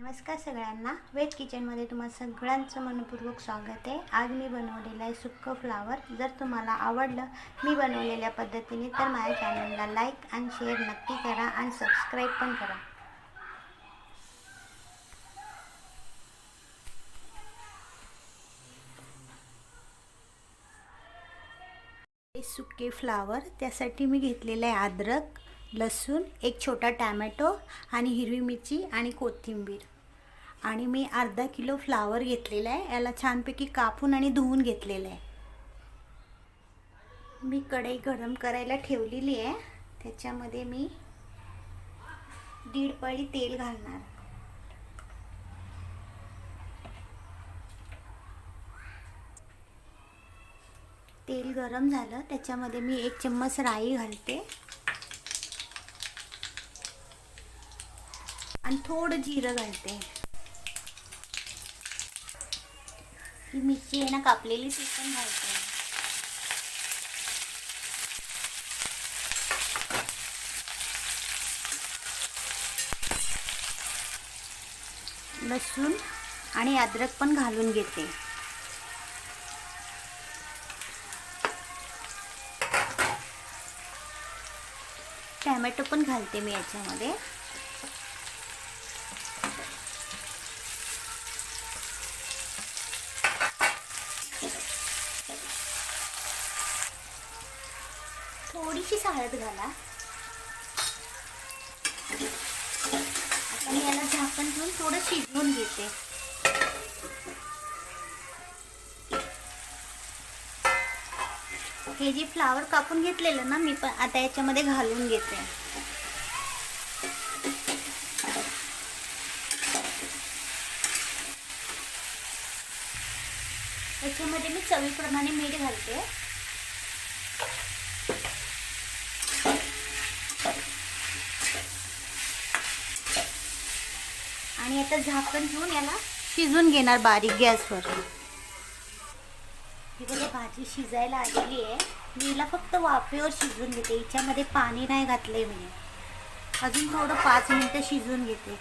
नमस्कार सगळ्यांना, वेद किचनमध्ये तुम्हा सगळ्यांचं मनपूर्वक स्वागत आहे। आज मी बनवलेलं आहे सुक्कं फ्लावर। जर तुम्हाला आवडलं मी बनवलेल्या पद्धतीने तर माझ्या चॅनलला लाईक आणि शेअर नक्की करा आणि सबस्क्राईब पण करा। हे सुके फ्लावर, त्यासाठी मी घेतलेलं आहे अद्रक, लसूण, एक छोटा टोमॅटो आणि हिरवी मिरची आणि कोथिंबीर। आणि मी अर्धा किलो फ्लावर घेतलेला आहे। याला छानपैकी कापून आणि धुवून घेतलेलं आहे। मी कढई गरम करायला ठेवलेली आहे। त्याच्यामध्ये मी 1.5 पळी तेल घालणार। तेल गरम झालं, त्याच्यामध्ये मी 1 चम्मच राई घालते आणि थोडं जिरं घालते। ही मिरची आहे ना कापलेली, ती पण घालते। लसूण आणि अद्रक पण घालून घेते। टोमॅटो पण घालते मी याच्यामध्ये। थोडीशी हळद घाला। आता मी याला झाकण ठेवून थोडं शिजवून घेते। हे जे फ्लावर कापून घेतलेलं ना मी पण आता याच्यामध्ये घालून घेते। याच्यामध्ये मी चवीप्रमाणे मीठ घालते। आणि आता झाकण ठेवून याला शिजून घेणार बारीक गॅसवर। ही बघा भाजी शिजायला आलेली आहे। मी हिला फक्त वाफेवर शिजवून घेते, हिच्यामध्ये पाणी नाही घातले मी। अजून थोडं 5 मिनिटं शिजवून घेते।